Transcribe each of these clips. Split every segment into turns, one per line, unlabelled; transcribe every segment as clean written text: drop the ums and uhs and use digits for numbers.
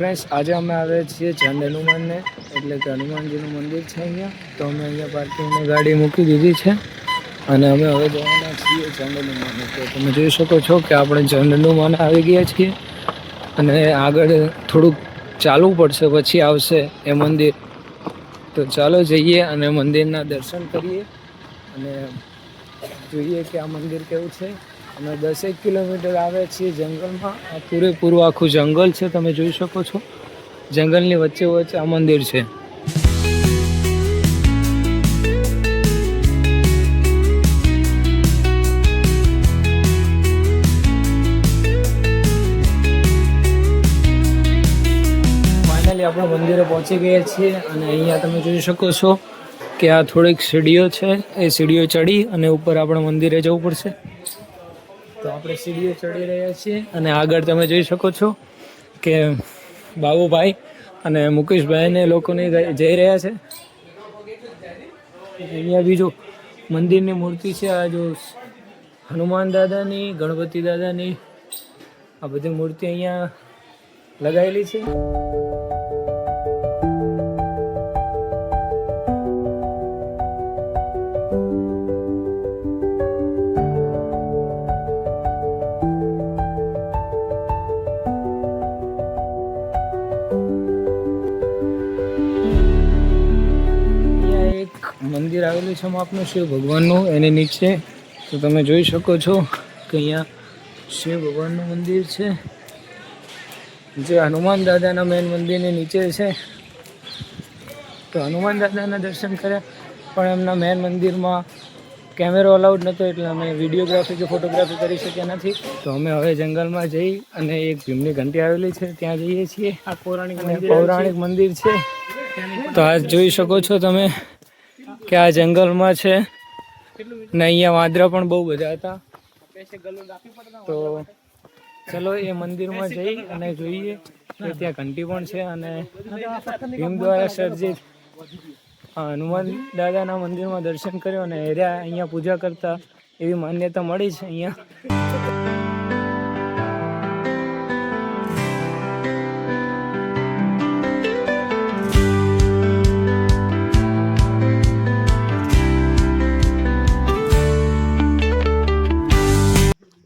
Friends, આજે અમે આવ્યા છીએ ચંડ હનુમાનને, એટલે કે હનુમાનજીનું મંદિર છે અહીંયા. તો અમે અહીંયા પાર્કિંગમાં ગાડી મૂકી દીધી છે અને અમે હવે જવાના છીએ ચંડ હનુમાને. તો તમે જોઈ શકો છો કે આપણે ચંડ હનુમાને આવી ગયા છીએ અને આગળ થોડુંક ચાલવું પડશે, પછી આવશે એ મંદિર. તો ચાલો જઈએ અને મંદિરના દર્શન કરીએ અને જોઈએ કે આ મંદિર કેવું છે. અમે 10 કિલોમીટર આવ્યા છીએ જંગલમાં. આ પૂરેપૂરું આખું જંગલ છે, તમે જોઈ શકો છો. જંગલની વચ્ચે વચ્ચે આ મંદિર છે. ફાઇનલી આપણે મંદિરે પહોંચી ગયા છીએ અને અહીંયા તમે જોઈ શકો છો કે આ થોડીક સીડીઓ છે. એ સીડીઓ ચડી અને ઉપર આપણે મંદિરે જવું પડશે. તો આપણે સીડીઓ ચડી રહ્યા છીએ અને આગળ તમે જોઈ શકો છો કે બાબુભાઈ અને મુકેશભાઈને લોકોને જઈ રહ્યા છે. અહીંયા બીજું મંદિરની મૂર્તિ છે. આ જો હનુમાન દાદાની, ગણપતિ દાદાની, આ બધી મૂર્તિ અહીંયા લગાવેલી છે. મંદિર આવેલું છે આપનું શિવ ભગવાનનું, એની નીચે. તો તમે જોઈ શકો છો કે અહીંયા શિવ ભગવાનનું મંદિર છે, જે હનુમાન દાદાના મેન મંદિરની નીચે છે. તો હનુમાન દાદાના દર્શન કર્યા, પણ એમના મેન મંદિરમાં કેમેરો અલાઉડ નહોતો, એટલે અમે વિડીયોગ્રાફી કે ફોટોગ્રાફી કરી શક્યા નથી. તો અમે હવે જંગલમાં જઈ અને એક ભીમની ઘંટી આવેલી છે ત્યાં જઈએ છીએ. આ પૌરાણિક મંદિર છે. તો આ જોઈ શકો છો તમે કે આ જંગલમાં છે ને અહીંયા વાંદરા પણ બહુ બધા હતા. તો ચલો એ મંદિરમાં જઈ અને જોઈએ કે ત્યાં ઘંટી પણ છે અને ભીમ દ્વારા સર્જિત હનુમાન દાદાના મંદિરમાં દર્શન કર્યો અને એર્યા અહીંયા પૂજા કરતા એવી માન્યતા મળી છે અહીંયા.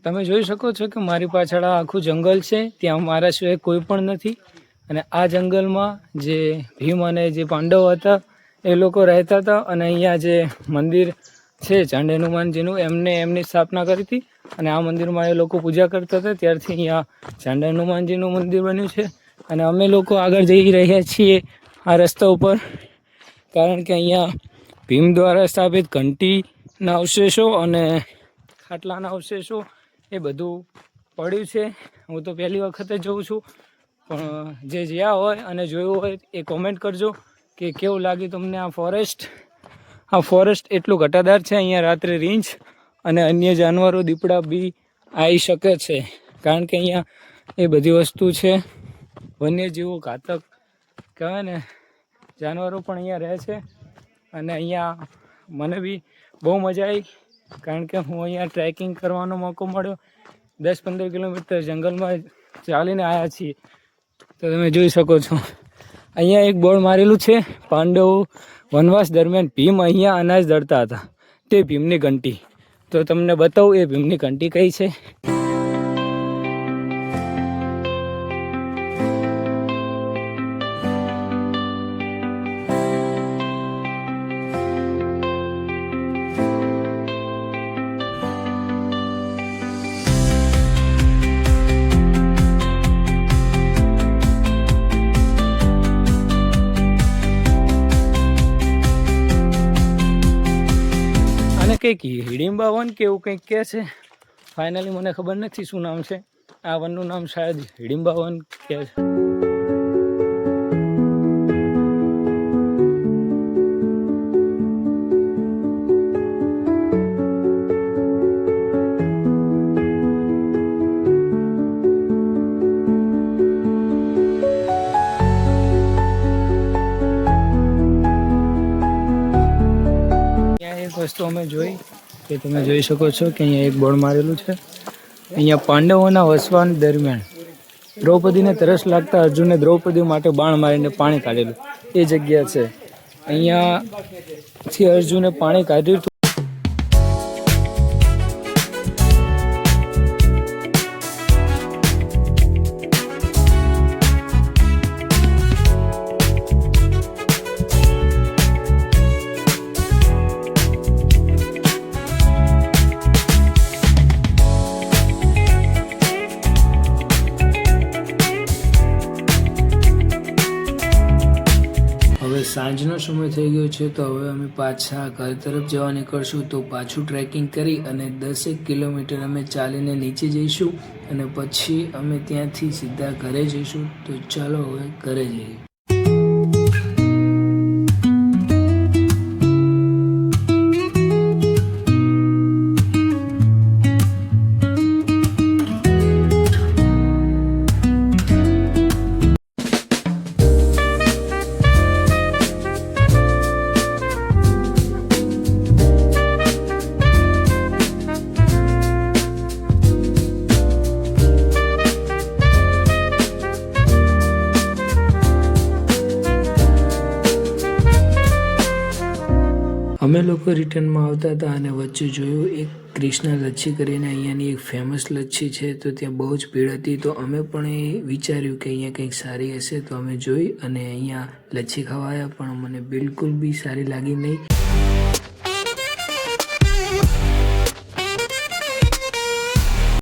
તમે જોઈ શકો છો કે મારી પાછળ આખું જંગલ છે, ત્યાં મારા સિવાય કોઈ પણ નથી. અને આ જંગલમાં જે ભીમ અને જે પાંડવો હતા એ લોકો રહેતા હતા. અને અહીંયા જે મંદિર છે ચંડ હનુમાનજીનું, એમની સ્થાપના કરી હતી અને આ મંદિરમાં એ લોકો પૂજા કરતા હતા. ત્યારથી અહીંયા ચંડ હનુમાનજીનું મંદિર બન્યું છે. અને અમે લોકો આગળ જઈ રહ્યા છીએ આ રસ્તા ઉપર, કારણ કે અહીંયા ભીમ દ્વારા સ્થાપિત ઘંટીના અવશેષો અને ખાટલાના અવશેષો એ બધું પડ્યું છે. હું તો પહેલી વખત જ જોઉં છું, પણ જે જ્યાં હોય અને જોયું હોય એ કોમેન્ટ કરજો કે કેવું લાગ્યું તમને આ ફોરેસ્ટ. આ ફોરેસ્ટ એટલું ઘટાદાર છે, અહીંયા રાત્રે રીંછ અને અન્ય જાનવરો, દીપડા બી આવી શકે છે, કારણ કે અહીંયા એ બધી વસ્તુ છે. વન્યજીવો, ઘાતક કહેવાય ને, જાનવરો પણ અહીંયા રહે છે. અને અહીંયા મને બી બહુ મજા આવી, કારણ કે હું અહીંયા ટ્રેકિંગ કરવાનો મોકો મળ્યો. 10-15 કિલોમીટર જંગલમાં ચાલીને આવ્યા છીએ. તો તમે જોઈ શકો છો અહીંયા એક બોર્ડ મારેલું છે, પાંડવો વનવાસ દરમિયાન ભીમ અહીંયા અનાજ દળતા હતા, તે ભીમની ઘંટી. તો તમને બતાવું એ ભીમની ઘંટી કઈ છે. કંઈક હિડિંબા વન કે એવું કંઈક કહે છે. ફાઇનલી મને ખબર નથી શું નામ છે. આ વનનું નામ શાયદ હિડિંબા વન કહે છે. વસ્તુ અમે જોઈ કે તમે જોઈ શકો છો કે અહીંયા એક બોર્ડ મારેલું છે. અહીંયા પાંડવોના વસવાટ દરમિયાન દ્રૌપદીને તરસ લાગતા અર્જુને દ્રૌપદી માટે બાણ મારીને પાણી કાઢેલું એ જગ્યા છે. અહીંયાથી અર્જુને પાણી કાઢ્યું હતું. સાંજનો સમય થઈ ગયો છે, તો હવે અમે પાછા ઘર તરફ જવા નીકળશું. તો પાછું ટ્રેકિંગ કરી અને 10 કિલોમીટર અમે ચાલીને નીચે જઈશું અને પછી અમે ત્યાંથી સીધા ઘરે જઈશું. તો ચાલો હવે ઘરે જઈએ. અમે લોકો રિટર્નમાં આવતા હતા અને વચ્ચે જોયું એક કૃષ્ણ લચ્છી કરીને અહીંયાની એક ફેમસ લચ્છી છે. તો ત્યાં બહુ જ ભીડ હતી. તો અમે પણ એ વિચાર્યું કે અહીંયા કંઈક સારી હશે. તો અમે જોઈ અને અહીંયા લચ્છી ખવાયા, પણ મને બિલકુલ બી સારી લાગી નહીં.